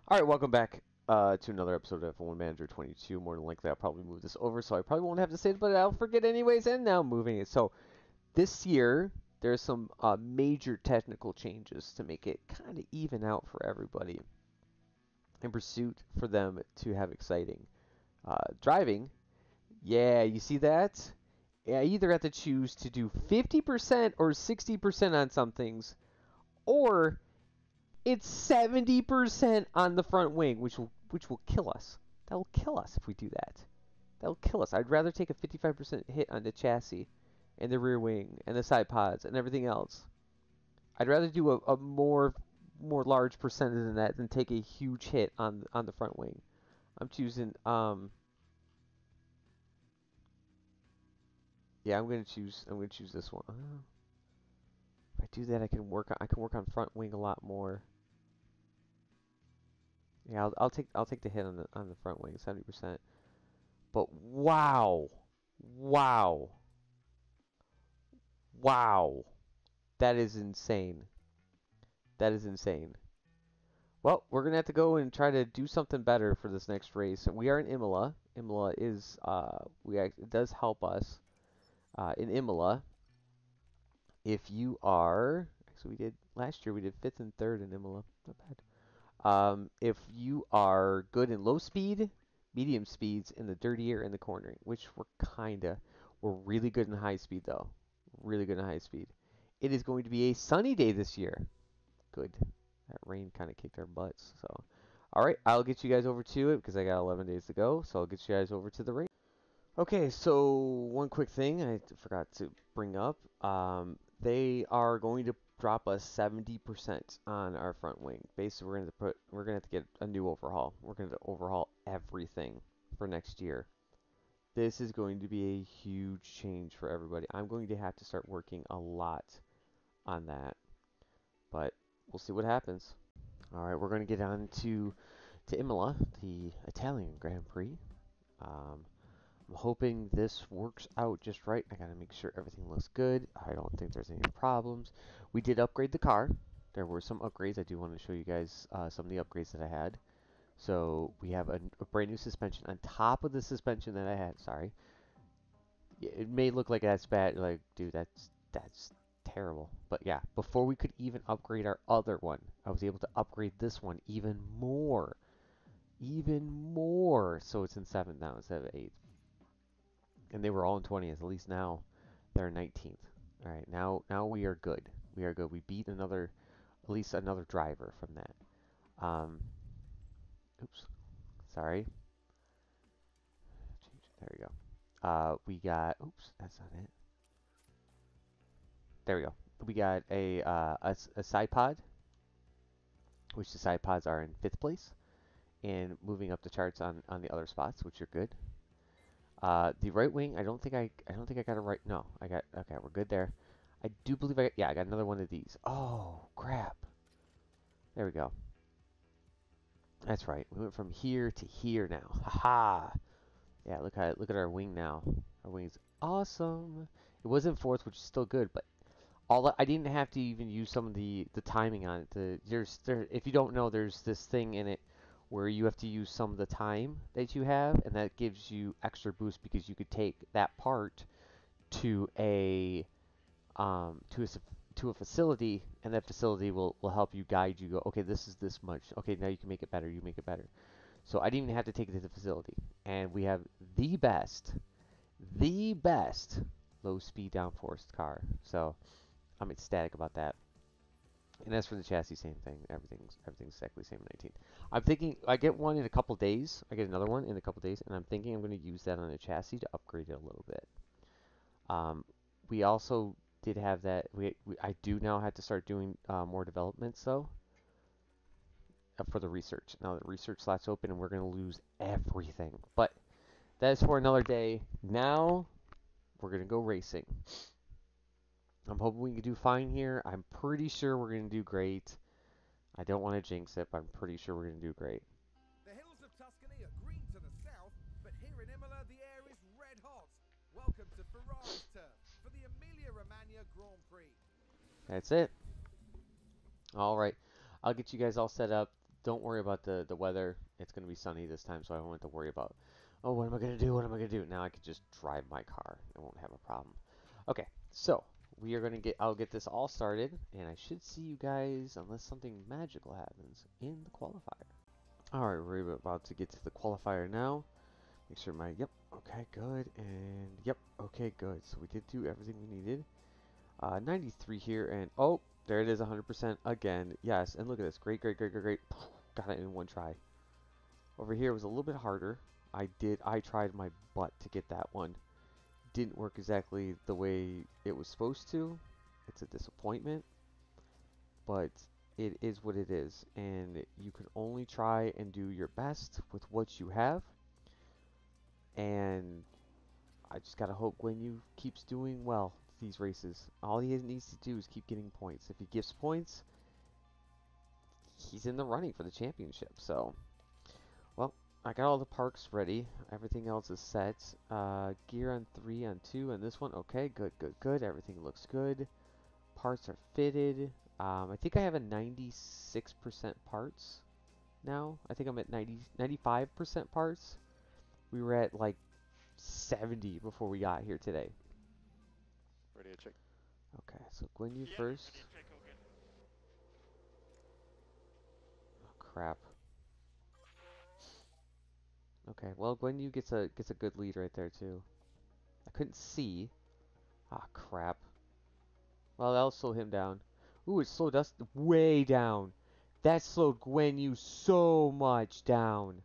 All right, welcome back to another episode of F1 Manager 22. More than likely, I'll probably move this over, so I probably won't have to say it, but I'll forget anyways. And now moving it. So this year, there's some major technical changes to make it kind of even out for everybody in pursuit for them to have exciting driving. Yeah, you see that? Yeah, you either have to choose to do 50% or 60% on some things, or it's 70% on the front wing, which will kill us. That will kill us if we do that. That will kill us. I'd rather take a 55% hit on the chassis and the rear wing and the side pods and everything else. I'd rather do a more large percentage than that than take a huge hit on the front wing. I'm choosing yeah, I'm gonna choose this one. If I do that, I can work on front wing a lot more. Yeah, I'll take the hit on the front wing, 70%. But wow, wow, wow, that is insane. That is insane. Well, we're gonna have to go and try to do something better for this next race. We are in Imola. Imola is it does help us in Imola. If you are, actually we did last year, we did fifth and third in Imola. Not bad. If you are good in low speed, medium speeds, in the dirty air, and the cornering, which we're really good in high speed though. Really good in high speed. It is going to be a sunny day this year. Good. That rain kind of kicked our butts. So, all right, I'll get you guys over to it because I got 11 days to go. So I'll get you guys over to the race. Okay, so one quick thing I forgot to bring up. They are going to drop us 70% on our front wing. Basically, we're gonna have to get a new overhaul. We're gonna have to overhaul everything for next year. This is going to be a huge change for everybody. I'm going to have to start working a lot on that, but we'll see what happens. All right, we're going to get on to Imola, the Italian Grand Prix. Um, I'm hoping this works out just right. I gotta make sure everything looks good. I don't think there's any problems. We did upgrade the car. There were some upgrades. I do want to show you guys some of the upgrades that I had. So we have a brand new suspension on top of the suspension that I had. Sorry. It may look like that's bad. Like, dude, that's terrible. But yeah, before we could even upgrade our other one, I was able to upgrade this one even more. Even more. So it's in 7th now instead of 8th. And they were all in 20th. At least now they're 19th. All right, now we are good. We are good. We beat at least another driver from that. Oops, sorry. There we go. We got. Oops, that's not it. There we go. We got a side pod, which the side pods are in 5th place, and moving up the charts on the other spots, which are good. The right wing, I don't think I got it right. No, I got, okay, we're good there. I do believe I got another one of these. Oh, crap. There we go. That's right. We went from here to here now. Haha. Yeah, look at our wing now. Our wing's awesome. It wasn't 4th, which is still good, but I didn't have to even use some of the timing on it. If you don't know, there's this thing in it where you have to use some of the time that you have, and that gives you extra boost because you could take that part to a to a facility, and that facility will help you guide you. Go, okay, this is this much. Okay, now you can make it better. You make it better. So I didn't even have to take it to the facility, and we have the best low speed downforce car. So I'm ecstatic about that. And as for the chassis, same thing. Everything's exactly the same in 19. I'm thinking I get one in a couple days. I get another one in a couple days, and I'm thinking I'm going to use that on a chassis to upgrade it a little bit. We also did have that. I do now have to start doing more developments though for the research. Now the research slot's open, and we're going to lose everything. But that is for another day. Now we're going to go racing. I'm hoping we can do fine here. I'm pretty sure we're going to do great. I don't want to jinx it, but I'm pretty sure we're going to do great. The hills of Tuscany are green to the south, but here in Imola the air is red hot. Welcome to Ferrari's turf for the Emilia-Romagna Grand Prix. That's it. All right. I'll get you guys all set up. don't worry about the weather. It's gonna be sunny this time, so I don't have to worry about, oh, what am I gonna do? What am I gonna do? Now I can just drive my car. I won't have a problem. Okay, so we are gonna I'll get this all started, and I should see you guys, unless something magical happens, in the qualifier. All right, we're about to get to the qualifier now. Make sure yep, okay, good, and yep, okay, good. So we did do everything we needed. 93 here, and oh, there it is, 100% again. Yes, and look at this, great, great, great, great, great. Got it in one try. Over here was a little bit harder. I tried my butt to get that one. Didn't work exactly the way it was supposed to. It's a disappointment, but it is what it is, and you can only try and do your best with what you have. And I just gotta hope Guan Yu keeps doing well these races. All he needs to do is keep getting points. If he gets points, he's in the running for the championship. So, well, I got all the parks ready. Everything else is set. Gear on 3, on 2, and this one. Okay, good, good, good. Everything looks good. Parts are fitted. I think I have a 96% parts now. I think I'm at 95% parts. We were at like 70 before we got here today. Ready to check. Okay, so Guan Yu first. Oh, crap. Okay, well Guan Yu gets a good lead right there too. I couldn't see. Ah, crap. Well, that'll slow him down. Ooh, it slowed us way down. That slowed Guan Yu so much down.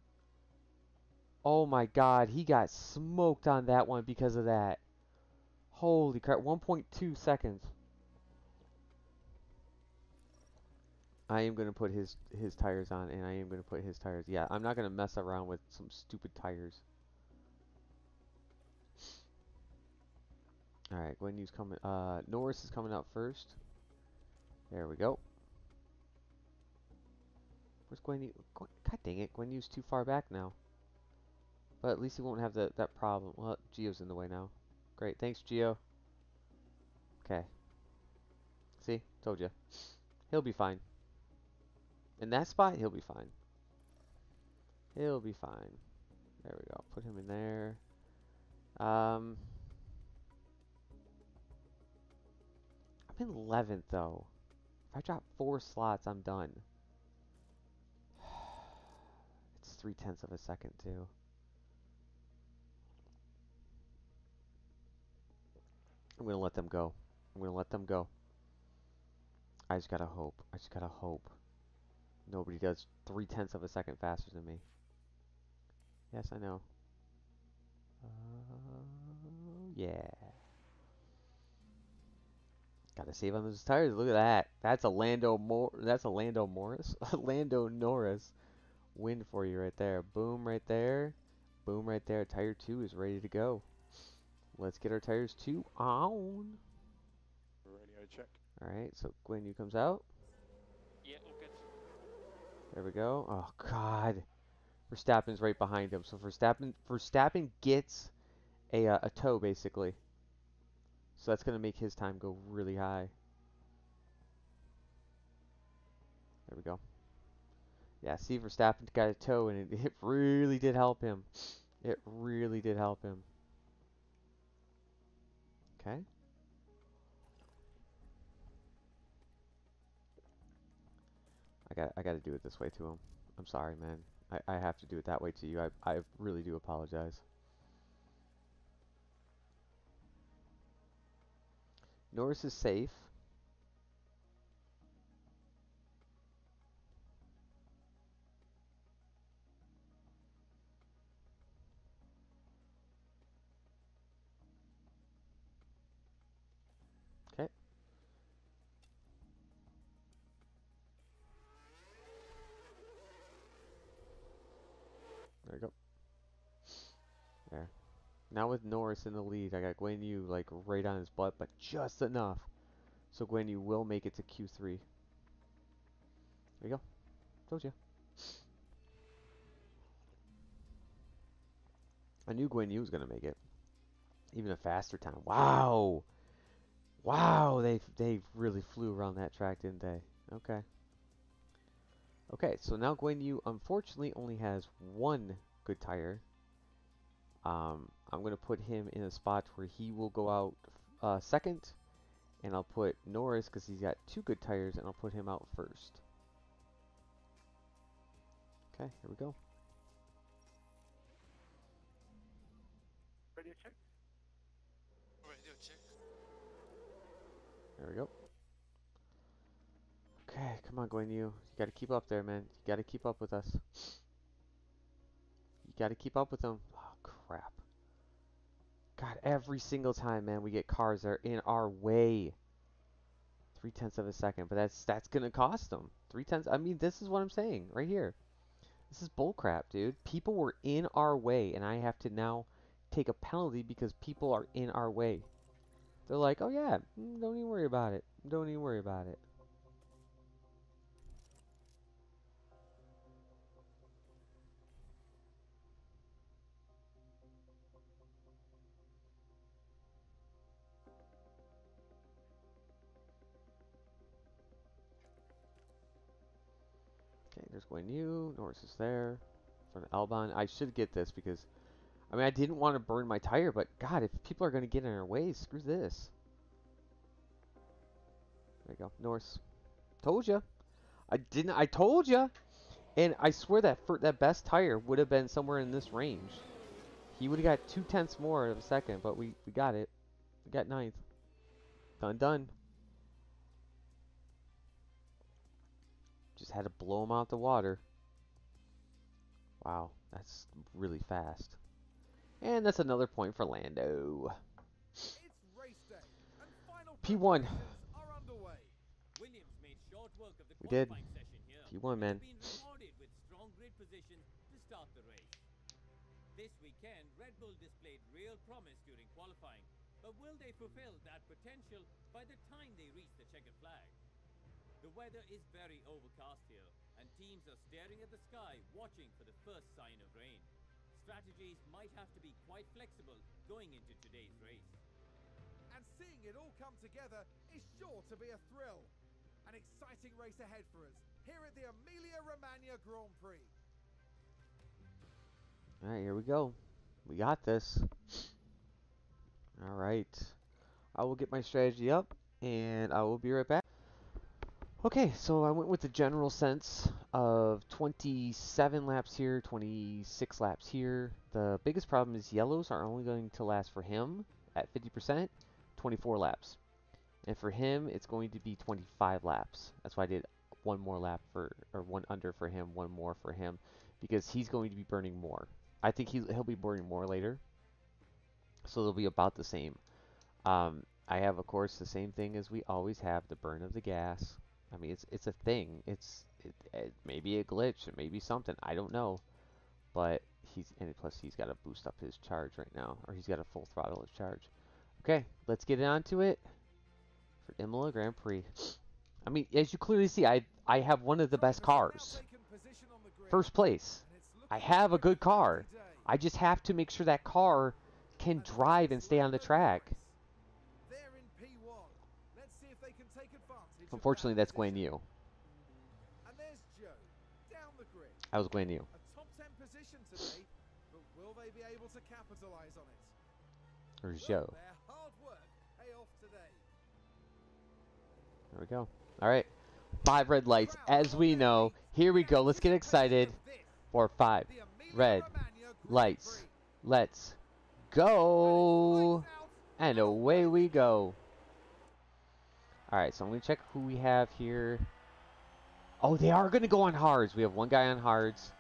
Oh my god, he got smoked on that one because of that. Holy crap, 1.2 seconds. I am going to put his tires on, and I am going to put his tires. Yeah, I'm not going to mess around with some stupid tires. Alright, Guan Yu's coming, Norris is coming out first. There we go. Where's Guan Yu? God dang it, Guan Yu's too far back now. But at least he won't have that problem. Well, Gio's in the way now. Great, thanks Gio. Okay. See, told you. He'll be fine. In that spot, he'll be fine. He'll be fine. There we go. Put him in there. I'm in 11th though. If I drop 4 slots, I'm done. It's 3/10 of a second too. I'm gonna let them go. I'm gonna let them go. I just gotta hope. I just gotta hope. Nobody does 3/10 of a second faster than me. Yes, I know. Yeah. Gotta save on those tires. Look at that. That's a That's a Lando Morris. Lando Norris win for you right there. Boom right there. Boom right there. Tire 2 is ready to go. Let's get our tires 2 on. Radio check. Alright, so Guan Yu comes out. Yeah, all good. There we go. Oh god. Verstappen's right behind him. So Verstappen gets a tow basically. So that's gonna make his time go really high. There we go. Yeah, see, Verstappen got a toe, and it really did help him. It really did help him. Okay. I got to do it this way to him. I'm sorry, man. I have to do it that way to you. I really do apologize. Norris is safe. Okay. There we go. There. Now with Norris in the lead, I got Guan Yu like right on his butt, but just enough. So Guan Yu will make it to Q3. There you go. Told you. I knew Guan Yu was gonna make it. Even a faster time. Wow. Wow, they really flew around that track, didn't they? Okay. Okay, so now Guan Yu unfortunately only has one good tire. I'm going to put him in a spot where he will go out second, and I'll put Norris, because he's got two good tires, and I'll put him out first. Okay, here we go. Radio check. Radio check. There we go. Okay, come on, Guan Yu. You got to keep up there, man. You got to keep up with us. You got to keep up with them. Oh, crap. God, every single time, man, we get cars that are in our way. 0.3 of a second, but that's gonna cost them. 0.3. I mean, this is what I'm saying right here. This is bullcrap, dude. People were in our way, and I have to now take a penalty because people are in our way. They're like, oh yeah, don't even worry about it. Don't even worry about it. Okay, there's Guan Yu. Norris is there. For Albon. I should get this because, I mean, I didn't want to burn my tire, but God, if people are going to get in our way, screw this. There you go. Norris. Told ya. I told ya. And I swear that that best tire would have been somewhere in this range. He would have got 0.2 more of a second, but we got it. We got 9th. Done, done. Just had to blow him out the water. Wow, that's really fast. And that's another point for Lando. It's race day, and final P1. preparations are underway. Williams made short work of the We did. qualifying session here. P1, man. Been rewarded with strong grid position to start the race. This weekend, Red Bull displayed real promise during qualifying, but will they fulfill that potential by the time they reach the checkered flag? The weather is very overcast here, and teams are staring at the sky, watching for the first sign of rain. Strategies might have to be quite flexible going into today's race. And seeing it all come together is sure to be a thrill. An exciting race ahead for us here at the Emilia-Romagna Grand Prix. Alright, here we go. We got this. Alright. I will get my strategy up, and I will be right back. Okay, so I went with the general sense of 27 laps here, 26 laps here. The biggest problem is yellows are only going to last for him at 50%, 24 laps. And for him, it's going to be 25 laps. That's why I did one more lap for, or one under for him, one more for him, because he's going to be burning more. I think he'll be burning more later, so they'll be about the same. I have, of course, the same thing as we always have, the burn of the gas. I mean, it's a thing. It may be a glitch. It may be something. I don't know. But and plus he's got to boost up his charge right now, or he's got to full throttle his charge. Okay, let's get on to it for Imola Grand Prix. I mean, as you clearly see, I have one of the best cars. First place. I have a good car. I just have to make sure that car can drive and stay on the track. Unfortunately, that's Guan Yu. And there's Joe down the grid. I was Guan Yu. A top 10 position today, but will they be able to capitalize on it? Or Joe. Will their hard work pay off today? There we go. All right. 5 red lights, as we know. Here we go. Let's get excited for 5 red lights. Let's go. And away we go. Alright, so I'm going to check who we have here. Oh, they are going to go on hards. We have one guy on hards.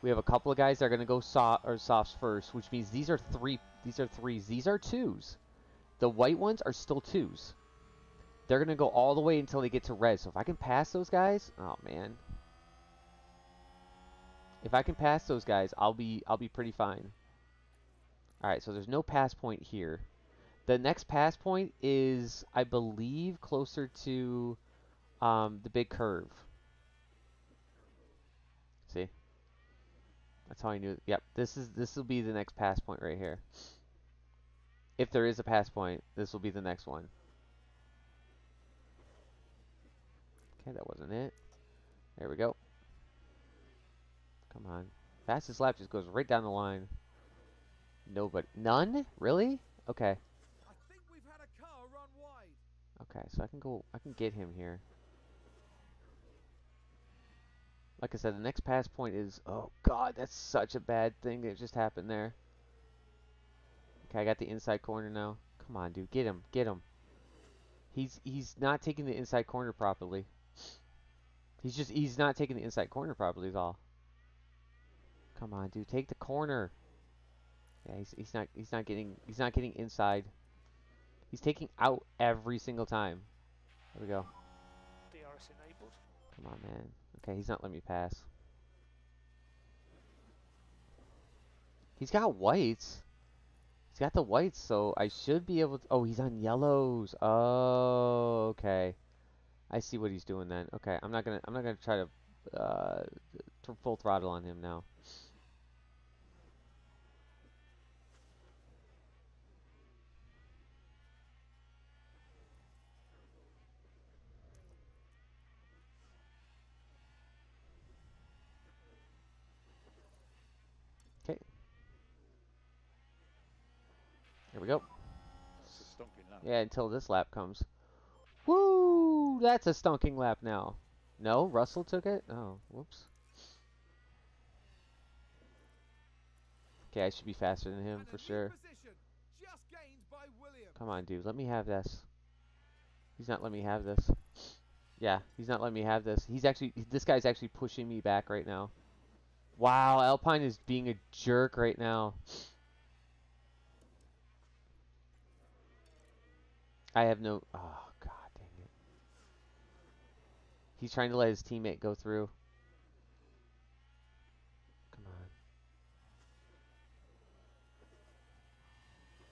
We have a couple of guys that are going to go softs first, which means these are 3. These are 3s. These are 2s. The white ones are still 2s. They're going to go all the way until they get to red. So if I can pass those guys, oh man. If I can pass those guys, I'll be pretty fine. Alright, so there's no pass point here. The next pass point is, I believe, closer to the big curve. See? That's how I knew. Yep, this will be the next pass point right here. If there is a pass point, this will be the next one. Okay, that wasn't it. There we go. Come on. Fastest lap just goes right down the line. Nobody. None? Really? Okay. I think we've had a car run wide. Okay, so I can get him here. Like I said, the next pass point is, oh god, that's such a bad thing that just happened there. Okay, I got the inside corner now. Come on, dude, get him, get him. He's not taking the inside corner properly. He's not taking the inside corner properly is all. Come on, dude, take the corner. Yeah, he's not getting inside. He's taking out every single time. There we go. DRS enabled. Come on, man. Okay, he's not letting me pass. He's got whites. He's got the whites, so I should be able to... Oh, he's on yellows. Oh, okay. I see what he's doing then. Okay, I'm not gonna try to full throttle on him now. Okay. Here we go. It's a stonking lap. Yeah, until this lap comes. Woo! That's a stonking lap now. No, Russell took it? Oh, whoops. Okay, I should be faster than him for sure. Position just gained by Williams. Come on, dude. Let me have this. He's not letting me have this. Yeah, he's not letting me have this. This guy's actually pushing me back right now. Wow, Alpine is being a jerk right now. I have no... Oh, god dang it. He's trying to let his teammate go through. Come on.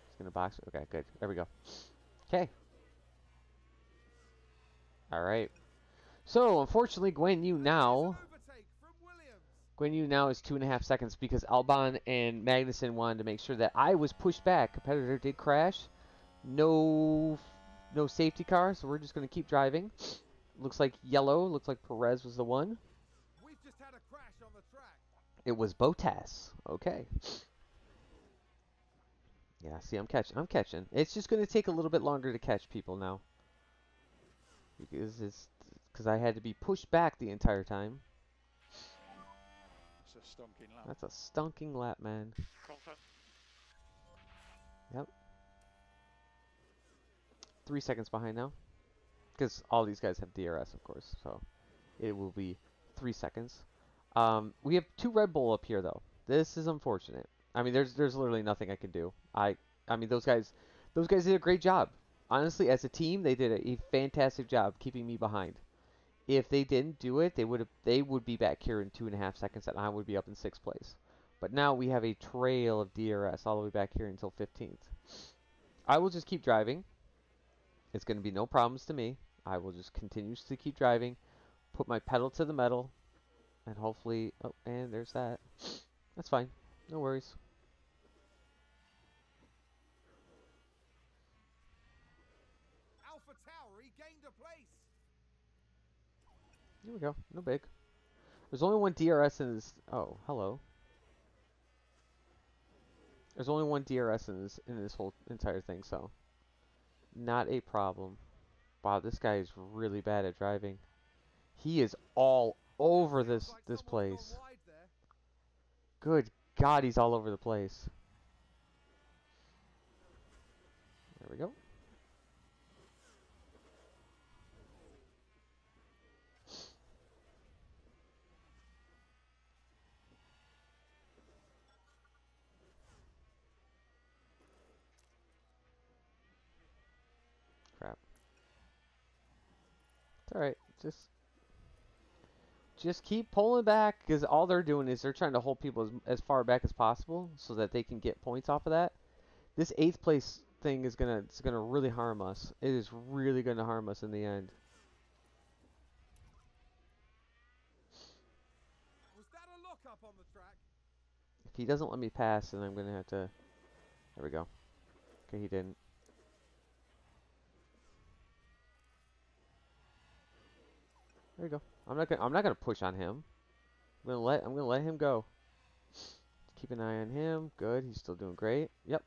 He's going to box. Okay, good. There we go. Okay. Alright. So, unfortunately, Guan Yu now is 2.5 seconds because Albon and Magnussen wanted to make sure that I was pushed back. Competitor did crash. No safety car, so we're just going to keep driving. Looks like yellow. Looks like Perez was the one. We've just had a crash on the track. It was Bottas. Okay. Yeah, see, I'm catching. It's just going to take a little bit longer to catch people now. Because I had to be pushed back the entire time. It's a stonking lap. That's a stunking lap, man. Confirm. Yep. 3 seconds behind now. Because all these guys have DRS, of course. So it will be 3 seconds. We have 2 Red Bull up here, though. This is unfortunate. I mean, there's literally nothing I can do. I mean, those guys did a great job. Honestly, as a team, they did a fantastic job keeping me behind. If they didn't do it, they would be back here in 2.5 seconds, and I would be up in 6th place. But now we have a trail of DRS all the way back here until 15th. I will just keep driving. It's going to be no problems to me. I will just continuously keep driving, put my pedal to the metal, and hopefully... Oh, and there's that. That's fine. No worries. Alpha Tower regained a place. Here we go. No big. There's only one DRS in this... Oh, hello. There's only one DRS in this whole entire thing, so... Not a problem. Wow, this guy is really bad at driving. He is all over this place. Good God, he's all over the place. There we go. Crap. It's alright. Just keep pulling back, because all they're doing is they're trying to hold people as far back as possible so that they can get points off of that. This 8th place thing is gonna really harm us. It is really gonna harm us in the end. Was that a lockup on the track? If he doesn't let me pass, then I'm gonna have to... There we go. Okay, he didn't. There you go. I'm not gonna push on him. I'm gonna let him go. Keep an eye on him. Good. He's still doing great. Yep.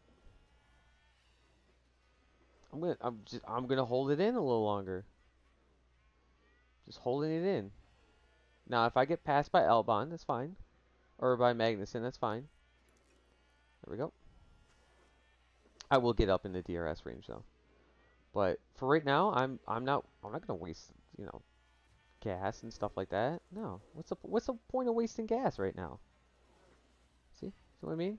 I'm gonna hold it in a little longer. Just holding it in. Now, if I get passed by Elbon, that's fine. Or by Magnuson, that's fine. There we go. I will get up in the DRS range though. But for right now, I'm not gonna waste, you know, gas and stuff like that. No. What's the point of wasting gas right now? See what I mean?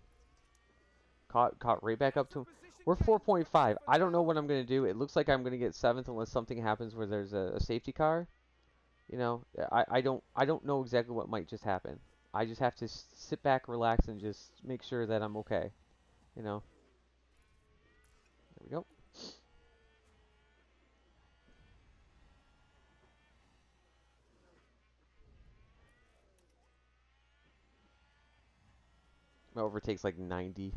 Caught right back up to him. We're 4.5. I don't know what I'm gonna do. It looks like I'm gonna get 7th unless something happens where there's a safety car. You know, I don't know exactly what might just happen. I just have to sit back, relax, and just make sure that I'm okay. You know. There we go. My overtake's like 90.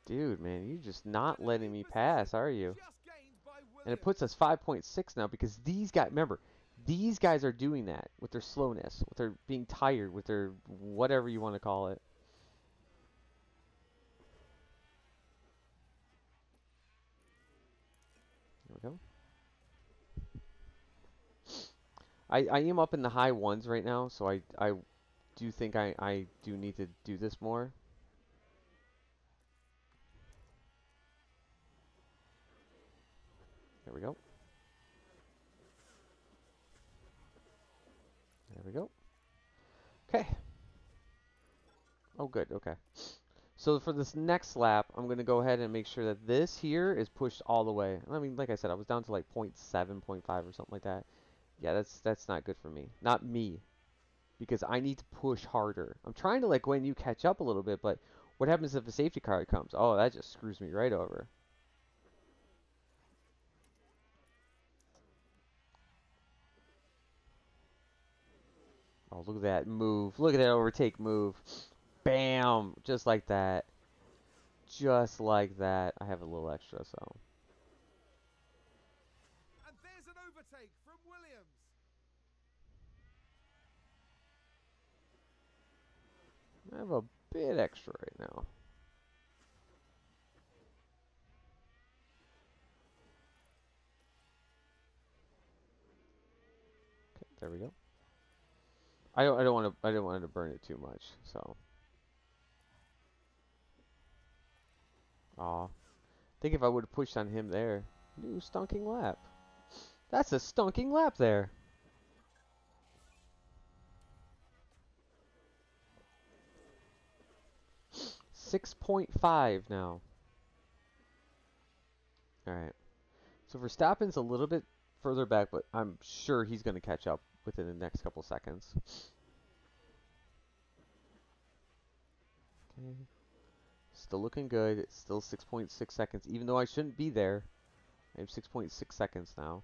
Dude, man, you're just not letting me pass, are you? And it puts us 5.6 now because these guys, remember, these guys are doing that with their slowness, with their being tired, with their whatever you want to call it. There we go. I am up in the high ones right now, so I do think I do need to do this more. There we go. There we go. Okay. Oh, good. Okay. So for this next lap, I'm going to go ahead and make sure that this here is pushed all the way. I mean, like I said, I was down to like 0.7, 0.5 or something like that. Yeah, that's not good for me. Not me. Because I need to push harder. I'm trying to like when you catch up a little bit, but what happens if a safety car comes? Oh, that just screws me right over. Oh, look at that move. Look at that overtake move. Bam! Just like that. Just like that. I have a little extra, so. And there's an overtake from Williams. I have a bit extra right now. Okay, there we go. I don't want to burn it too much, so. Aw. Think if I would have pushed on him there. New stunking lap. That's a stunking lap there. 6.5 now. Alright. So Verstappen's a little bit further back, but I'm sure he's going to catch up within the next couple seconds. Okay. Still looking good. It's still 6.6 seconds, even though I shouldn't be there. I have 6.6 seconds now.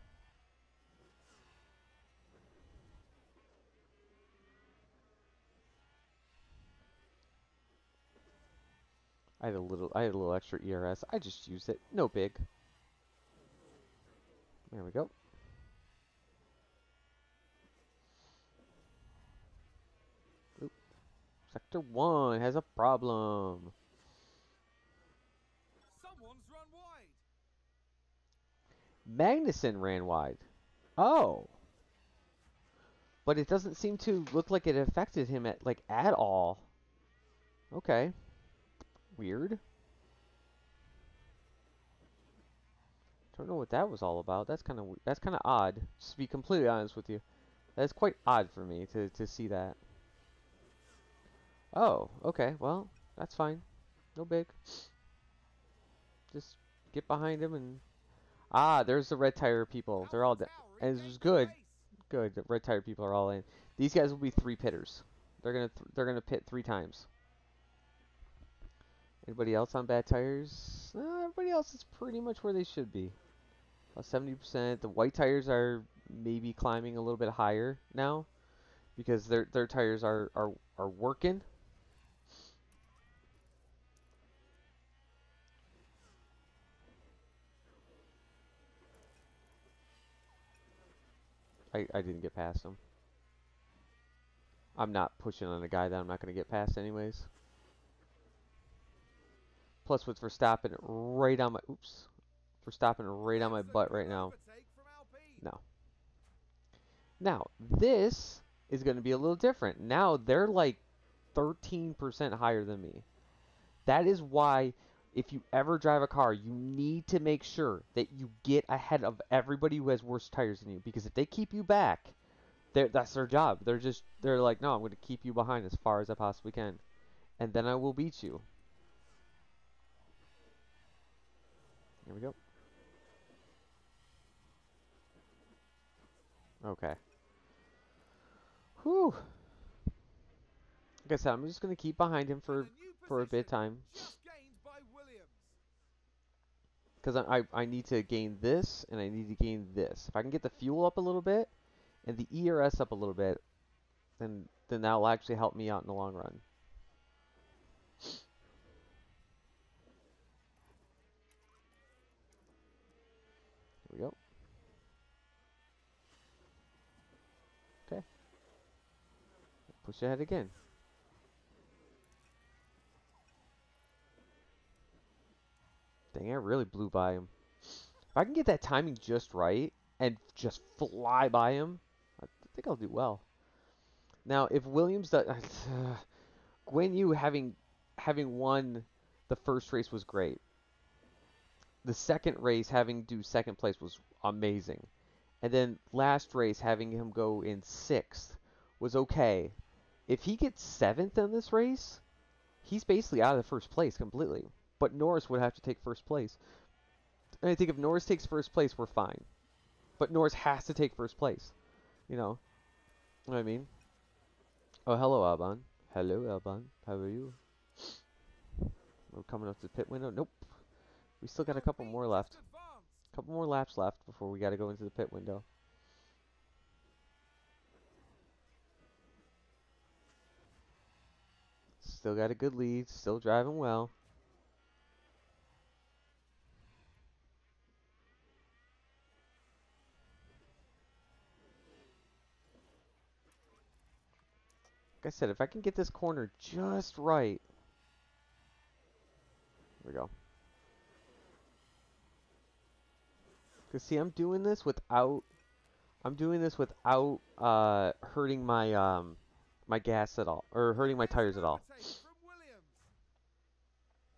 I had a little extra ERS. I just used it. No big. There we go. Oop. Sector 1 has a problem. Someone's run wide. Magnuson ran wide. Oh. But it doesn't seem to look like it affected him at all. Okay. Weird. Don't know what that was all about. That's kind of odd. Just to be completely honest with you. That's quite odd for me to see that. Oh, okay. Well, that's fine. No big. Just get behind him and there's the red tire people. They're all and it was good. Good. The red tire people are all in. These guys will be 3 pitters. They're gonna pit 3 times. Anybody else on bad tires? Everybody else is pretty much where they should be. 70%. The white tires are maybe climbing a little bit higher now because their tires are working. I didn't get past him. I'm not pushing on a guy that I'm not going to get past anyways. Plus with Verstappen right on my... Oops. Verstappen right on my butt right now. No. Now, this is going to be a little different. Now, they're like 13% higher than me. That is why, if you ever drive a car, you need to make sure that you get ahead of everybody who has worse tires than you. Because if they keep you back, that's their job. They're like, no, I'm going to keep you behind as far as I possibly can. And then I will beat you. Here we go. Okay. Whew. Like I said, I'm just going to keep behind him for a bit of time. Because I need to gain this, and I need to gain this. If I can get the fuel up a little bit, and the ERS up a little bit, then that'll actually help me out in the long run. Here we go. Okay. Push ahead again. Dang, I really blew by him. If I can get that timing just right and just fly by him, I think I'll do well. Now, if Williams does... Guan Yu having won the first race was great. The second race, having do second place was amazing. And then last race, having him go in 6th was okay. If he gets 7th in this race, he's basically out of the first place completely. But Norris would have to take first place. And I think if Norris takes first place, we're fine. But Norris has to take first place. You know what I mean? Oh, hello, Alban. Hello, Alban. How are you? We're coming up to the pit window. Nope. We still got a couple more left. A couple more laps left before we got to go into the pit window. Still got a good lead. Still driving well. Like I said, if I can get this corner just right. Here we go. Cause see, I'm doing this without hurting my my gas at all, or hurting my tires at all.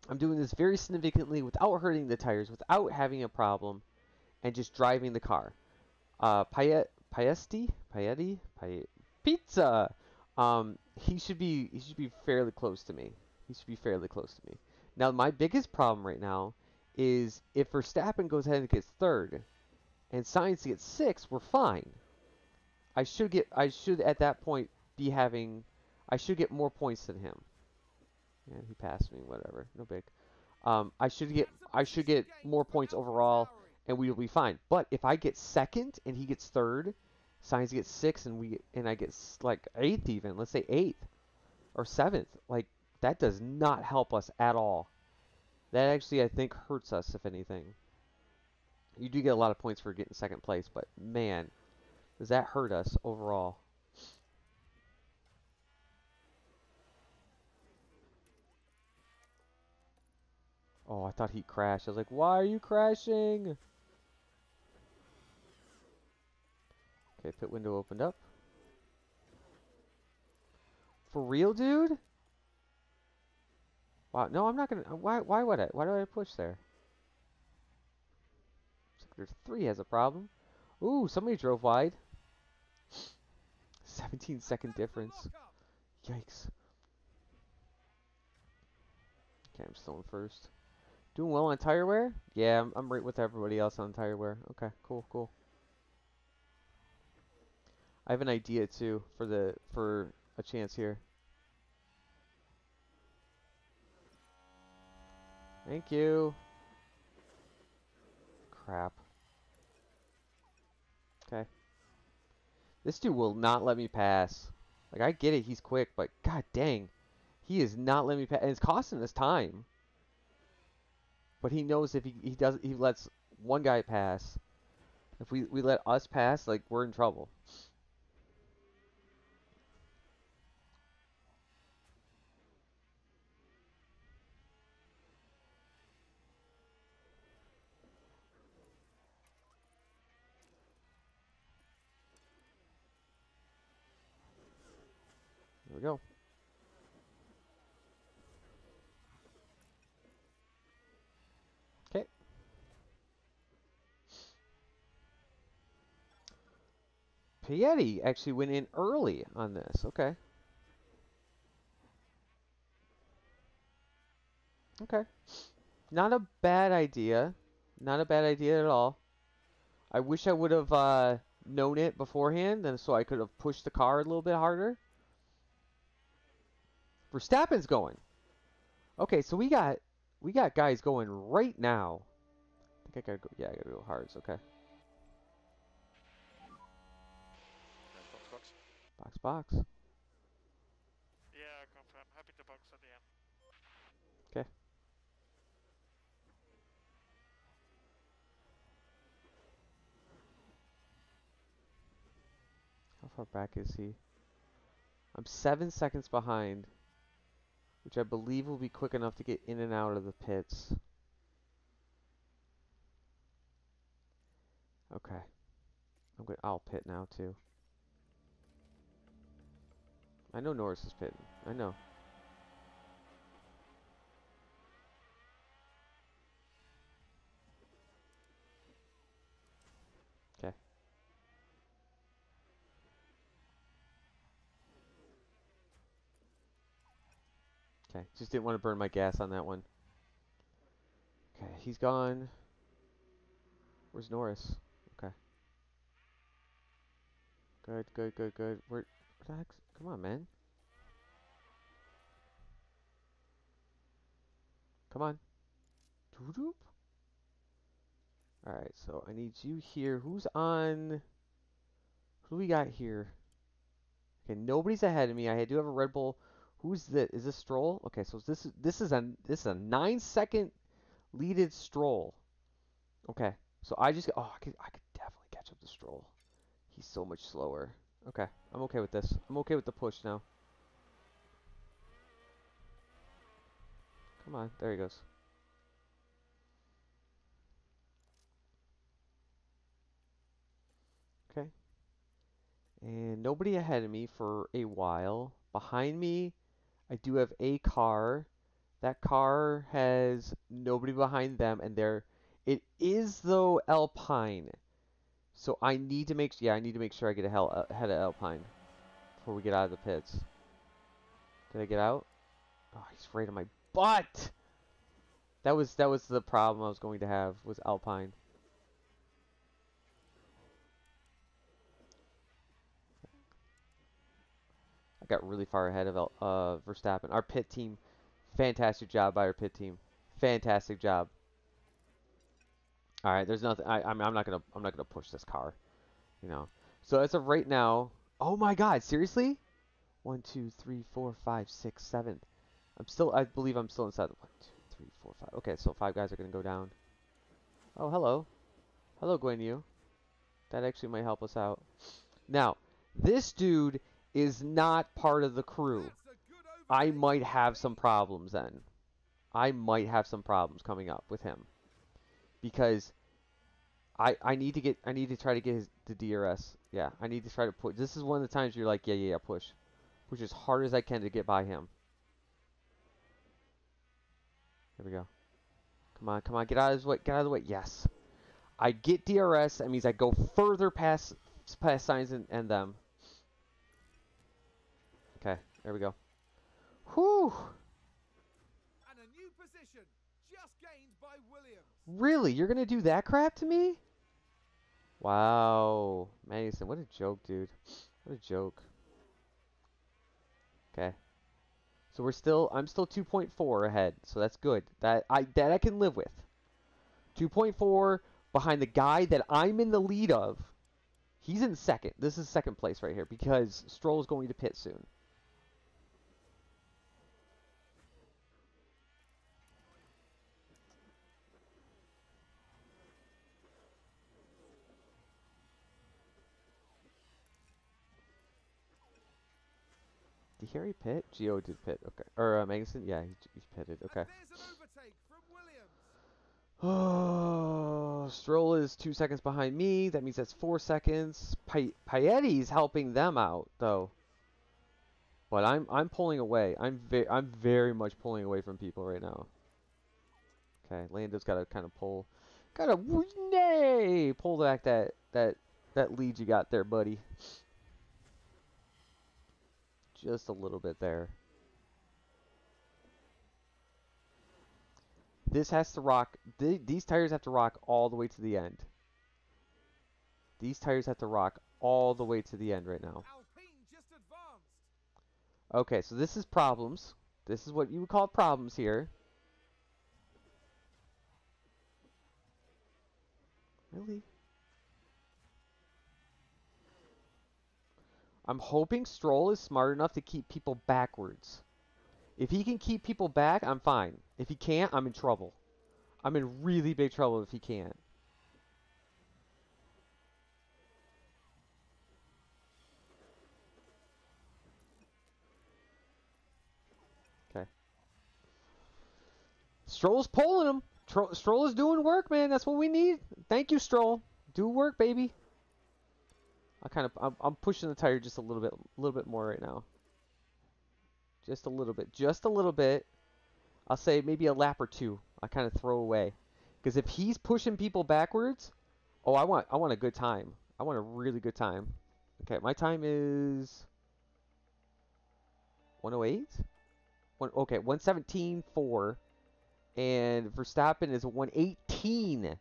I'm doing this very significantly without hurting the tires, without having a problem, and just driving the car. Payetti, Pizza. He should be fairly close to me. He should be fairly close to me. Now, my biggest problem right now is if Verstappen goes ahead and gets 3rd, and Sainz gets 6th, we're fine. I should at that point be having, I should get more points than him. And he passed me, whatever, no big. I should get more points overall, and we will be fine. But if I get 2nd and he gets 3rd, Sainz gets 6th, and I get like 8th even. Let's say 8th or 7th. Like that does not help us at all. That actually I think hurts us if anything. You do get a lot of points for getting 2nd place, but man, does that hurt us overall? Oh, I thought he crashed. I was like, why are you crashing? Okay, pit window opened up. For real, dude? Wow, no, I'm not gonna. Why would I? Why do I push there? There's 3 has a problem. Ooh, somebody drove wide. 17-second difference. Yikes. Okay, I'm still in 1st. Doing well on tire wear? Yeah, I'm right with everybody else on tire wear. Okay, cool. I have an idea too for a chance here. Thank you. Crap. Okay. This dude will not let me pass. Like, I get it, he's quick, but god dang. He is not letting me pass. And it's costing us time. But he knows if he lets one guy pass. If we let us pass, like, we're in trouble. we go. Okay. Pieti actually went in early on this. Okay. Okay. Not a bad idea. Not a bad idea at all. I wish I would have known it beforehand, and so I could have pushed the car a little bit harder. Verstappen's going. Okay, so we got guys going right now. I think I gotta go. Yeah, I gotta go hards. Okay. Box. Box, box. Yeah, confirm. Happy to box at the end. Okay. How far back is he? I'm 7 seconds behind, which I believe will be quick enough to get in and out of the pits. Okay. I'll pit now too. I know Norris is pitting. I know. Okay. Okay. Just didn't want to burn my gas on that one. Okay, he's gone. Where's Norris? Okay. Good, good, good, good. Where the heck's... Come on, man. Come on. Doop. Alright, so I need you here. Who's on... Who do we got here? Okay, nobody's ahead of me. I do have a Red Bull. Who's this? Is this Stroll? Okay, so this is a 9-second leaded Stroll. Okay, so I could definitely catch up to Stroll. He's so much slower. Okay, I'm okay with this. I'm okay with the push now. Come on, there he goes. Okay. And nobody ahead of me for a while. Behind me, I do have a car. That car has nobody behind them, and it is though Alpine. So I need to make sure I get ahead of Alpine before we get out of the pits. Did I get out? Oh, he's right on my butt. That was the problem I was going to have was Alpine. I got really far ahead of Verstappen. Our pit team, fantastic job by our pit team. Fantastic job. All right, there's nothing. I'm not gonna push this car, you know. So as of right now, oh my God, seriously? 1, 2, 3, 4, 5, 6, 7. I believe I'm still inside the 1, 2, 3, 4, 5. Okay, so 5 guys are gonna go down. Oh, hello, hello, Gwen Yu. That actually might help us out. Now, this dude is not part of the crew. I might have some problems then. I might have some problems coming up with him. Because I need to try to get the DRS. Yeah, I need to try to push. This is one of the times you're like, yeah, push. Push as hard as I can to get by him. Here we go. Come on, get out of his way. Get out of the way. Yes. I get DRS. That means I go further past Sainz and them. Okay, there we go. Whew. And a new position just gained by Williams. Really? You're going to do that crap to me? Wow. Madison, what a joke, dude. What a joke. Okay. So I'm still 2.4 ahead, so that's good. That I can live with. 2.4 behind the guy that I'm in the lead of. He's in second. This is second place right here because Stroll is going to pit soon. Did Harry pit? Gio did pit. Okay. Or Magnussen? Yeah, he's pitted. Okay. There's an overtake from Williams. Oh, Stroll is 2 seconds behind me. That means that's 4 seconds. Pieti's helping them out, though. But I'm pulling away. I'm very much pulling away from people right now. Okay, Lando's got to kind of pull, pull back that lead you got there, buddy. Just a little bit there. This has to rock. These tires have to rock all the way to the end. These tires have to rock all the way to the end right now. Alpine just advanced. Okay, so this is problems. This is what you would call problems here. Really? I'm hoping Stroll is smart enough to keep people backwards. If he can keep people back, I'm fine. If he can't, I'm in trouble. I'm in really big trouble if he can't. Okay. Stroll's pulling him. Stroll is doing work, man. That's what we need. Thank you, Stroll. Do work, baby. I'm pushing the tire just a little bit more right now. Just a little bit. Just a little bit. I'll say maybe a lap or two. I kind of throw away. Because if he's pushing people backwards, oh, I want a good time. I want a really good time. Okay, my time is 108. Okay, 117.4, and Verstappen is 118.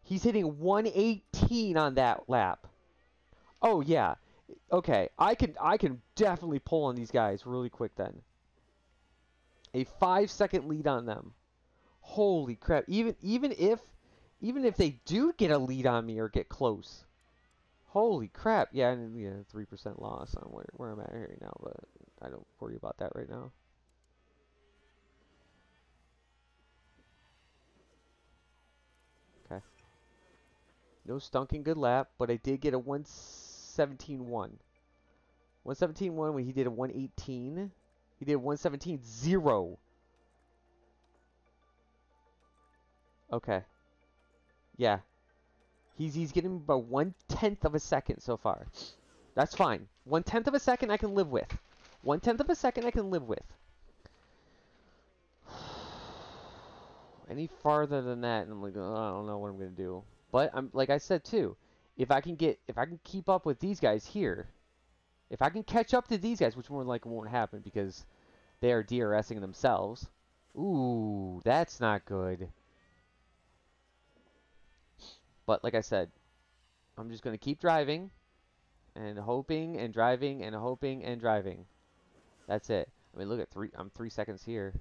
He's hitting 118 on that lap. Oh yeah. Okay, I can definitely pull on these guys really quick then. A 5-second lead on them. Holy crap! Even if they do get a lead on me or get close. Holy crap! Yeah, 3% loss on where I'm at here right now, but I don't worry about that right now. Okay. No stunking good lap, but I did get a 117.1. 117.1 when he did a 118. He did 117.0. Okay. Yeah. He's getting about 1/10 of a second so far. That's fine. 1/10 of a second I can live with. 1/10 of a second I can live with. Any farther than that, and I'm like, oh, I don't know what I'm gonna do. But I'm like I said too, if I can keep up with these guys here, if I can catch up to these guys, which more than likely won't happen because they are DRSing themselves. Ooh, that's not good. But like I said, I'm just gonna keep driving and hoping and driving and hoping and driving. That's it. I mean, look at I'm 3 seconds here.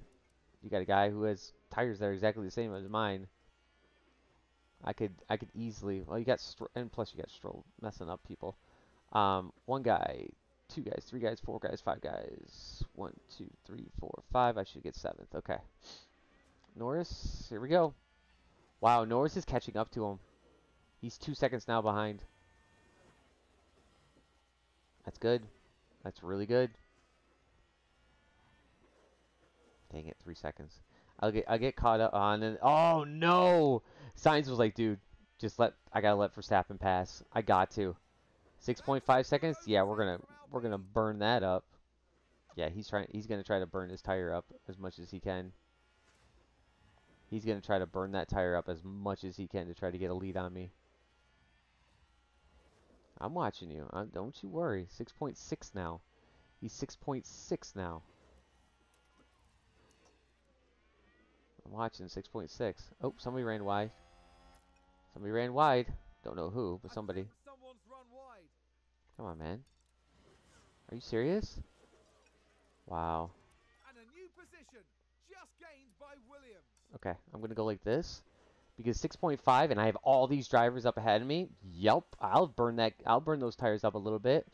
You got a guy who has tires that are exactly the same as mine. I could easily. Well, you got and plus you got Stroll messing up people. One guy, 2 guys, 3 guys, 4 guys, 5 guys. 1, 2, 3, 4, 5. I should get 7th. Okay. Norris, here we go. Wow, Norris is catching up to him. He's 2 seconds now behind. That's good. That's really good. Dang it, 3 seconds. I'll get caught up on and oh no! Sainz was like, dude, I gotta let Verstappen pass. I got to. 6.5 seconds? Yeah, we're gonna burn that up. Yeah, he's gonna try to burn his tire up as much as he can. He's gonna try to burn that tire up as much as he can to try to get a lead on me. I'm watching you. Don't you worry. 6.6 now. He's 6.6 now. I'm watching 6.6. Oh, somebody ran wide. Somebody ran wide. Don't know who, but somebody. Someone's run wide. Come on, man. Are you serious? Wow. And a new position just gained by Williams. Okay, I'm gonna go like this because 6.5, and I have all these drivers up ahead of me. Yep, I'll burn those tires up a little bit.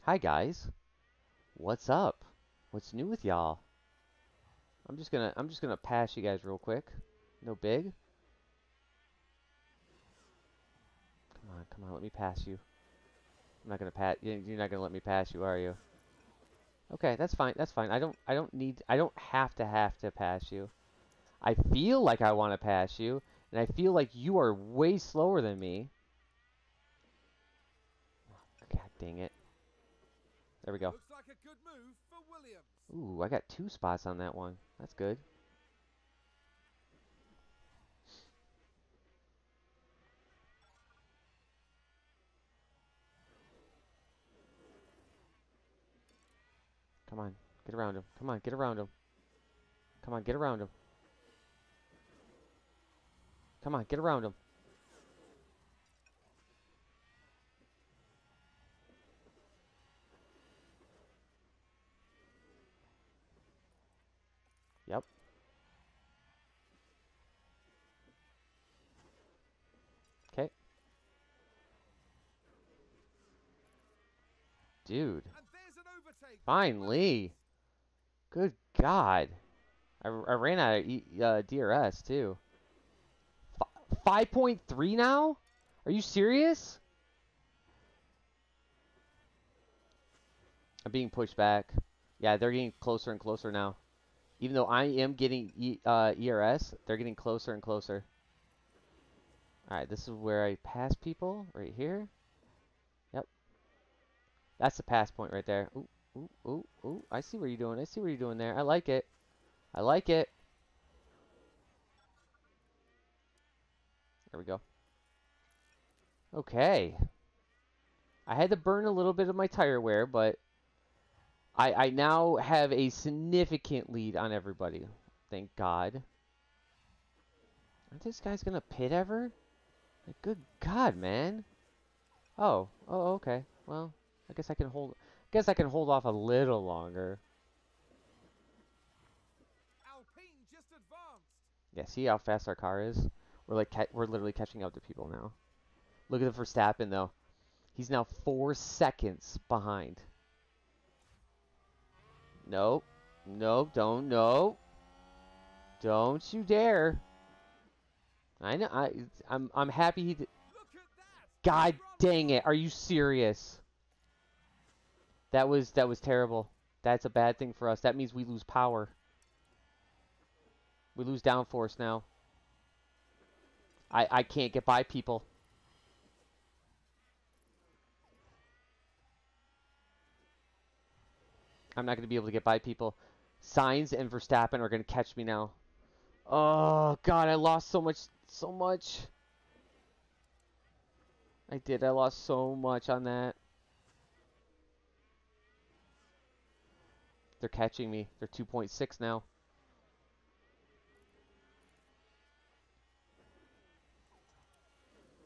Hi guys, what's up? What's new with y'all? I'm just gonna pass you guys real quick. No big. Come on, let me pass you. I'm not gonna pass. You're not gonna let me pass you, are you? Okay, that's fine. That's fine. I don't have to pass you. I feel like I want to pass you, and I feel like you are way slower than me. God dang it. There we go. Looks like a good move for Williams. Ooh, I got 2 spots on that one. That's good. Come on, get around him. Come on, get around him. Come on, get around him. Come on, get around him. Yep. Okay. Dude. And there's an overtake. Finally. Good God. I ran out of DRS too. 5.3 now? Are you serious? I'm being pushed back. Yeah, they're getting closer and closer now. Even though I am getting ERS, they're getting closer and closer. Alright, this is where I pass people. Right here. Yep. That's the pass point right there. Ooh, ooh, ooh, ooh. I see what you're doing. I see what you're doing there. I like it. I like it. There we go. Okay. I had to burn a little bit of my tire wear, but I now have a significant lead on everybody. Thank God. Aren't this guy's gonna pit ever? Like, good God, man. Oh, okay. Well, I guess I can hold. Guess I can hold off a little longer. Alpine just advanced. Yeah, see how fast our car is? We're like we're literally catching up to people now. Look at the Verstappen though. He's now 4 seconds behind. Nope. Nope. Don't. No. Don't you dare. I know. I'm happy he did. Look at that. God dang it. Are you serious? That was terrible. That's a bad thing for us. That means we lose power. We lose downforce now. I can't get by people. I'm not going to be able to get by people. Sainz and Verstappen are going to catch me now. Oh, God, I lost so much. So much. I did. I lost so much on that. They're catching me. They're 2.6 now.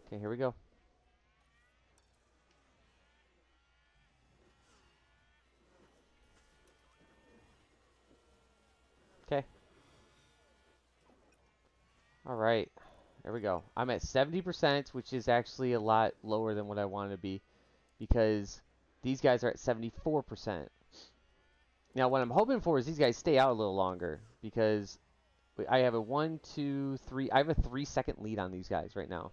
Okay, here we go. Okay. All right. There we go. I'm at 70%, which is actually a lot lower than what I wanted to be because these guys are at 74%. Now, what I'm hoping for is these guys stay out a little longer because I have a 1, 2, 3. I have a 3-second lead on these guys right now.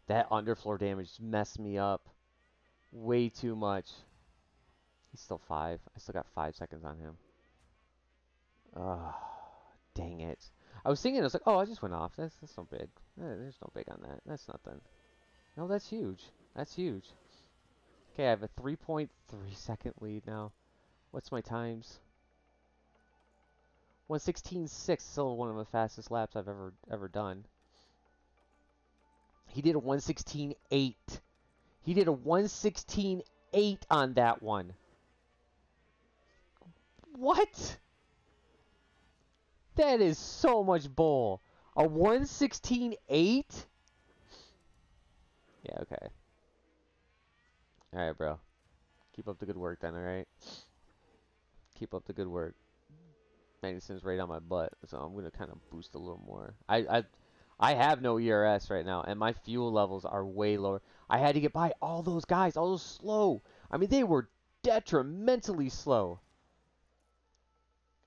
That underfloor damage messed me up way too much. He's still 5. I still got 5 seconds on him. Oh, dang it. I was thinking, I was like, oh, I just went off. That's no big. There's no big on that. That's nothing. No, that's huge. That's huge. Okay, I have a 3.3 second lead now. What's my times? 1:16.6, still one of the fastest laps I've ever done. He did a 1:16.8. He did a 1:16.8 on that one. What? That is so much bull. A 1:16.8? Yeah, okay. Alright, bro. Keep up the good work then, alright? Keep up the good work. Magnuson's right on my butt, so I'm going to kind of boost a little more. I have no ERS right now, and my fuel levels are way lower. I had to get by all those guys, all those slow. I mean, they were detrimentally slow.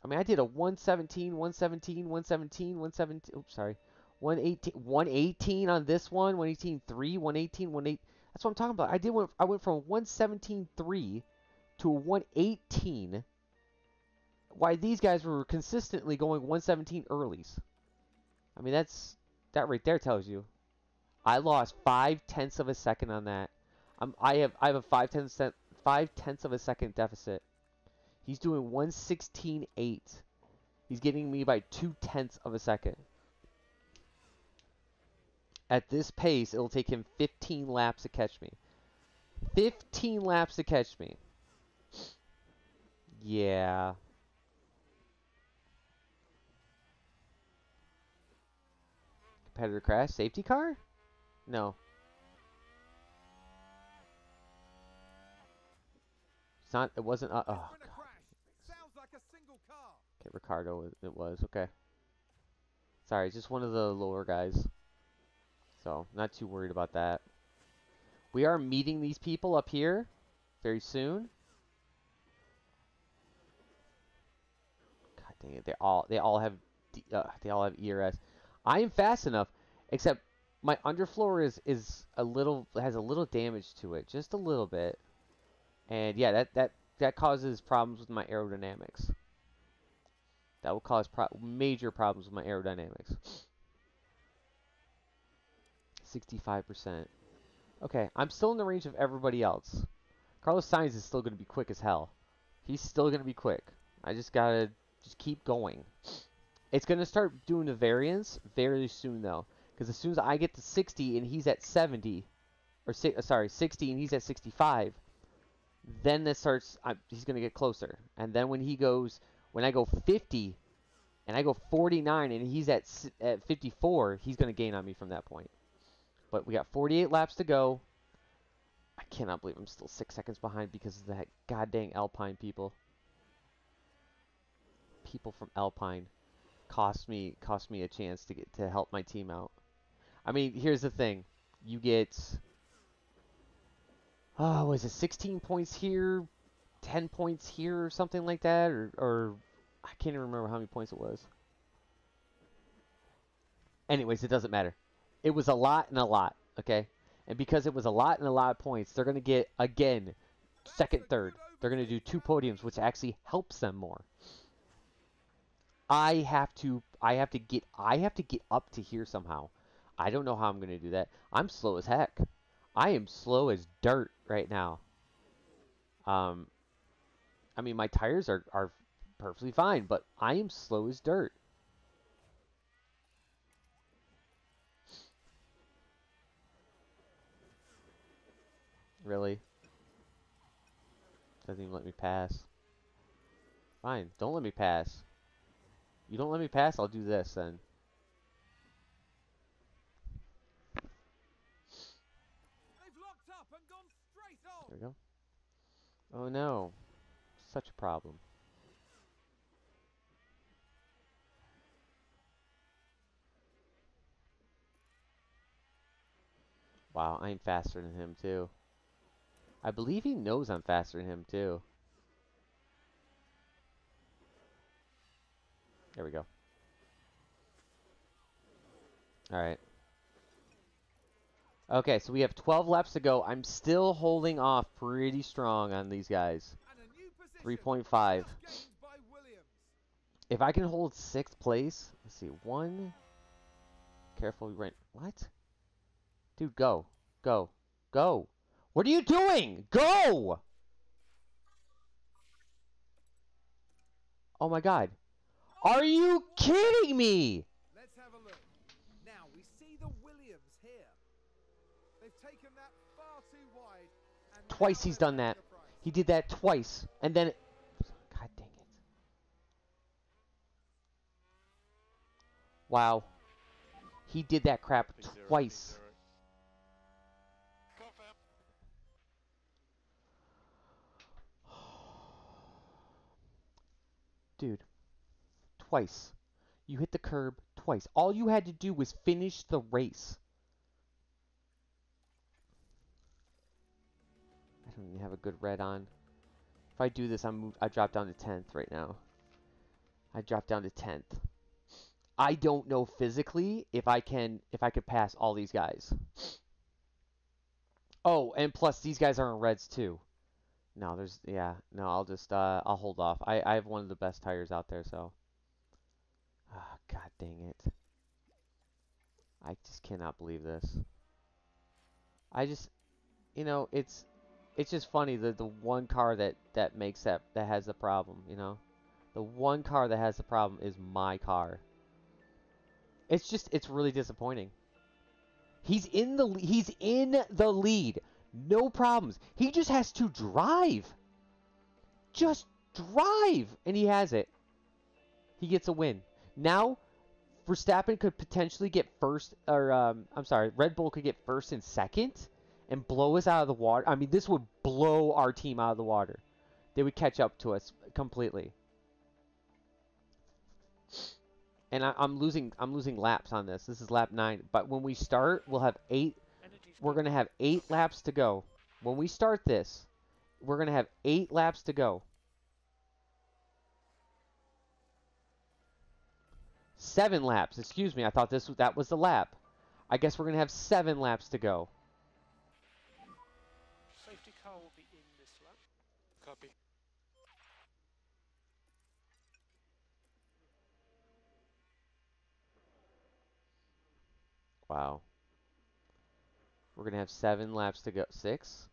I mean, I did a 117, 117, 117, 117. Oops, sorry. 118 on this one, 118.3, 118, 118. That's what I'm talking about. I went from 117.3 to a 118. Why these guys were consistently going 117 earlies. I mean, that right there tells you. I lost 0.5 of a second on that. I have a 0.5 5/10 of a second deficit. He's doing 1:16.8. He's getting me by 2/10 of a second. At this pace, it'll take him 15 laps to catch me. 15 laps to catch me. Yeah. Competitor crash. Safety car? No. It's not. It wasn't. Oh, God. Sounds like a single car. Okay, Ricardo, it was. Okay. Sorry, just one of the lower guys. So, not too worried about that. We are meeting these people up here very soon. God dang it! They all have ERS. I am fast enough, except my underfloor is a little has a little damage to it, just a little bit. And yeah, that causes problems with my aerodynamics. That will cause major problems with my aerodynamics. 65%. Okay, I'm still in the range of everybody else. Carlos Sainz is still going to be quick as hell. He's still going to be quick. I just got to keep going. It's going to start doing the variance very soon, though. Because as soon as I get to 60 and he's at 70, or 60 and he's at 65, then that starts, he's going to get closer. And then when I go 50 and I go 49 and he's at 54, he's going to gain on me from that point. But we got 48 laps to go. I cannot believe I'm still 6 seconds behind because of that goddamn Alpine people. People from Alpine cost me a chance to help my team out. I mean, here's the thing. You get was it 16 points here, 10 points here or something like that, or I can't even remember how many points it was. Anyways, it doesn't matter. It was a lot and a lot, okay? And because it was a lot and a lot of points, they're going to get, again, second, third. They're going to do 2 podiums, which actually helps them more. I have to get up to here somehow. I don't know how I'm going to do that. I'm slow as heck. I am slow as dirt right now. I mean, my tires are perfectly fine, but I am slow as dirt. Really? Doesn't even let me pass. Fine, don't let me pass. You don't let me pass, I'll do this then. They've locked up and gone straight on. There we go. Oh no. Such a problem. Wow, I'm faster than him too. I believe he knows I'm faster than him too. There we go. Alright. Okay, so we have 12 laps to go. I'm still holding off pretty strong on these guys. 3.5. If I can hold 6th place, let's see, 1. Careful, right. What? Dude, go. Go. Go. What are you doing? Go! Oh my god. Are you kidding me? Let's have a look. Now we see the Williams here. They've taken that far too wide. And Twice he's done that. He did that twice. And then... God dang it. Wow. He did that crap twice. Dude. Twice. You hit the curb twice. All you had to do was finish the race. I don't even have a good red on. If I do this, I drop down to 10th right now. I drop down to 10th. I don't know physically if I could pass all these guys. Oh, and plus these guys are in reds too. No, I'll hold off. I have one of the best tires out there, so. Ah, god dang it. I just cannot believe this. You know, it's it's just funny that the one car that makes that has the problem, you know? The one car that has the problem is my car. It's really disappointing. He's in the lead. No problems. He just has to drive. Just drive and he has it. He gets a win. Now Verstappen could potentially get first, or I'm sorry, Red Bull could get first and second and blow us out of the water. I mean, this would blow our team out of the water. They would catch up to us completely. And I'm losing laps on this. This is lap 9. But when we start, we'll have 8. We're going to have 8 laps to go. When we start this, we're going to have 8 laps to go. 7 laps. Excuse me. I thought that was the lap. I guess we're going to have 7 laps to go. Safety car will be in this lap. Copy. Wow. We're going to have 7 laps to go. 6?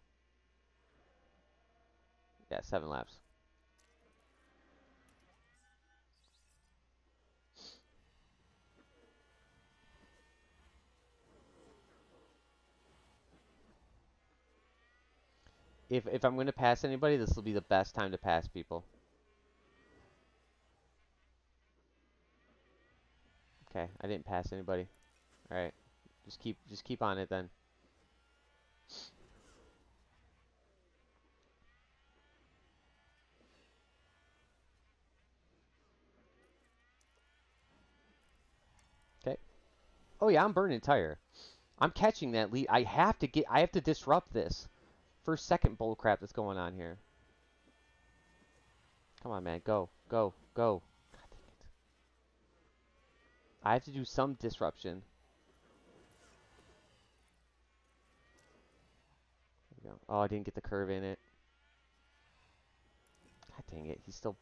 Yeah, 7 laps. If I'm going to pass anybody, this will be the best time to pass people. Okay, I didn't pass anybody. All right. Just keep on it then. Okay. Oh yeah, I'm burning tire. I'm catching that lead. I have to disrupt this. First second bull crap that's going on here. Come on, man. Go. Go. Go. God dang it. I have to do some disruption. There we go. Oh, I didn't get the curve in it. God dang it. He still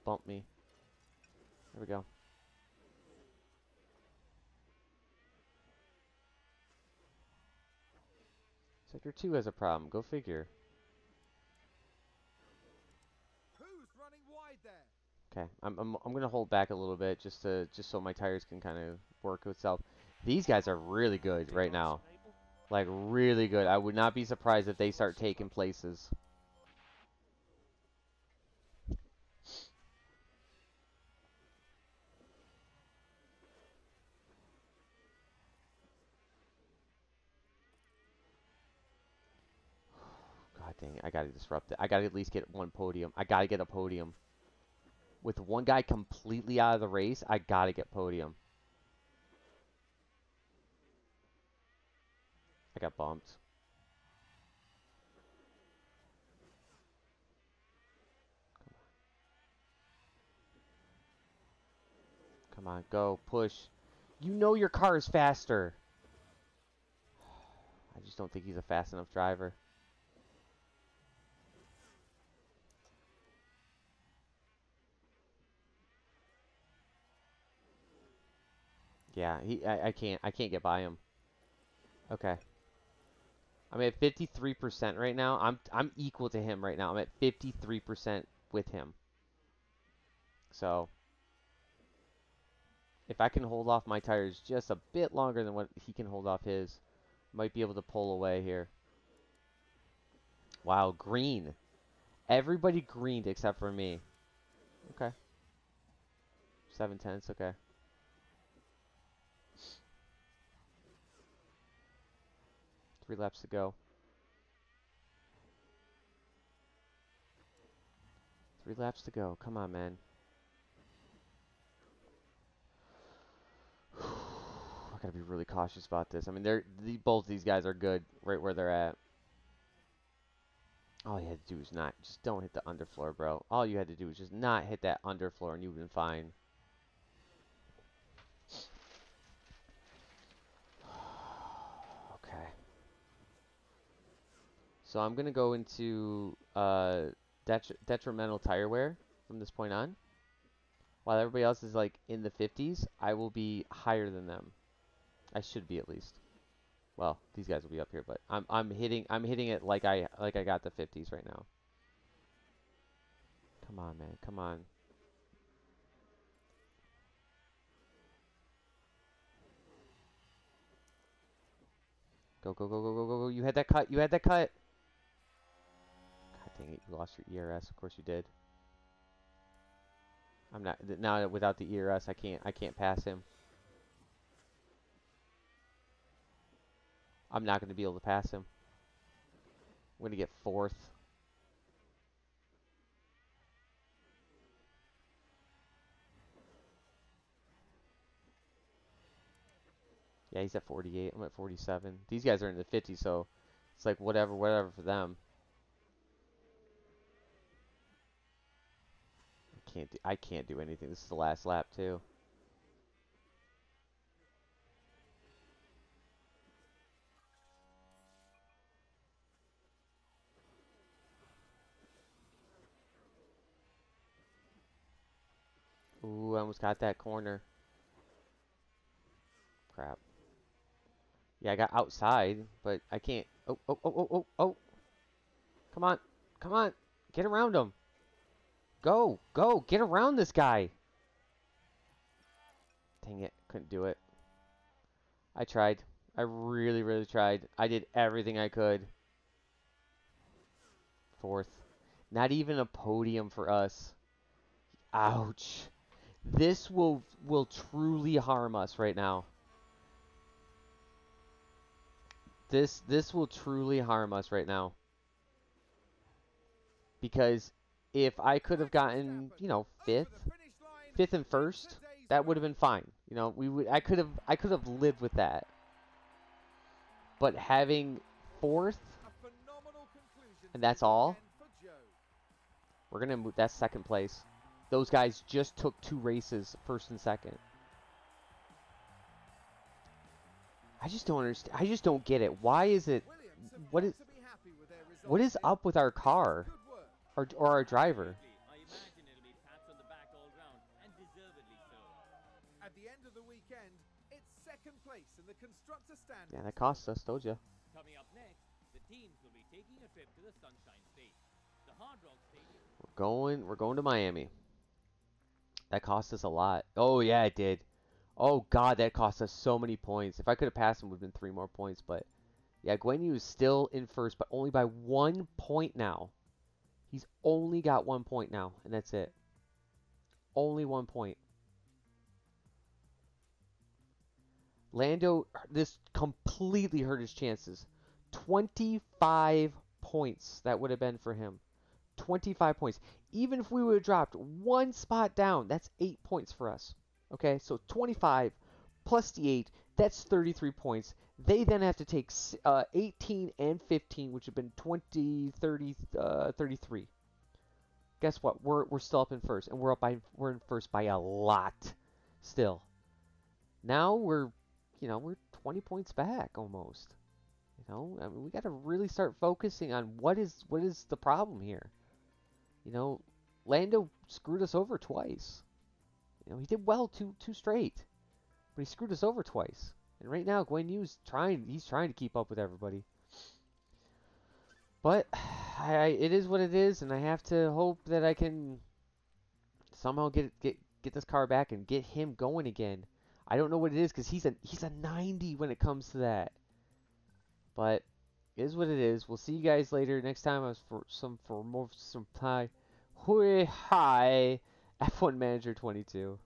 bumped me. There we go. Sector 2 has a problem. Go figure. Who's running wide there? Okay, I'm gonna hold back a little bit just so my tires can kind of work itself. These guys are really good right now, like really good. I would not be surprised if they start taking places. God dang it, I gotta disrupt it. I gotta at least get one podium. I gotta get a podium. With one guy completely out of the race, I gotta get podium. I got bumped. Come on, go, push. You know your car is faster. I just don't think he's a fast enough driver. Yeah, I can't get by him. Okay. I'm at 53% right now. I'm equal to him right now. I'm at 53% with him. So if I can hold off my tires just a bit longer than what he can hold off his, might be able to pull away here. Wow, green. Everybody greened except for me. Okay. 7/10, okay. Three laps to go. 3 laps to go. Come on, man. I gotta be really cautious about this. I mean, both these guys are good right where they're at. All you had to do was just don't hit the underfloor, bro. All you had to do was just not hit that underfloor and you've been fine. Okay. So I'm gonna go into detrimental tire wear from this point on. While everybody else is like in the 50s, I will be higher than them. I should be at least. Well, these guys will be up here, but I'm hitting it like I got the 50s right now. Come on, man. Come on. Go, go, go, go, go, go, go. You had that cut. You had that cut. God dang it. You lost your ERS. Of course you did. I'm not now without the ERS. I can't pass him. I'm not going to be able to pass him. I'm going to get 4th. Yeah, he's at 48. I'm at 47. These guys are in the 50s, so it's like whatever for them. I can't do anything. This is the last lap too. Ooh, I almost got that corner. Crap. Yeah, I got outside, but I can't. Oh, oh, oh, oh, oh, oh. Come on. Come on. Get around him. Go. Go. Get around this guy. Dang it. Couldn't do it. I tried. I really, really tried. I did everything I could. 4th. Not even a podium for us. Ouch. This will truly harm us right now. This will truly harm us right now. Because if I could have gotten, you know, 5th and 1st, that would have been fine. You know, I could have lived with that. But having 4th, and that's all, we're gonna move. That's 2nd place. Those guys just took 2 races, 1st and 2nd. I just don't understand. I just don't get it. Why is it? What is up with our car, or our driver? I imagine it'll be pats on the back all round, and deservedly so. At the end of the weekend, it's 2nd place in the constructor standings. Yeah, that cost us. Told you. Coming up next, the teams will be taking a trip to the Sunshine State, the Hard Rock Stadium. We're going to Miami. That cost us a lot. Oh yeah, it did. Oh god, that cost us so many points. If I could have passed him, it would have been 3 more points. But yeah, Guan Yu is still in 1st, but only by 1 point now. He's only got 1 point now, and that's it. Only 1 point. Lando, this completely hurt his chances. 25 points that would have been for him. 25 points. Even if we would have dropped 1 spot down, that's 8 points for us. Okay, so 25 plus the 8, that's 33 points. They then have to take 18 and 15, which have been 20, 30, 33. Guess what? We're still up in 1st, and we're in 1st by a lot still. Now we're 20 points back almost. You know, I mean, we got to really start focusing on what is the problem here. You know, Lando screwed us over twice. You know, he did well two straight, but he screwed us over twice. And right now, Guan Yu's he's trying to keep up with everybody. But it is what it is, and I have to hope that I can somehow get this car back and get him going again. I don't know what it is, because he's a 90 when it comes to that. But it is what it is. We'll see you guys later. Next time for more hi F1 Manager 22.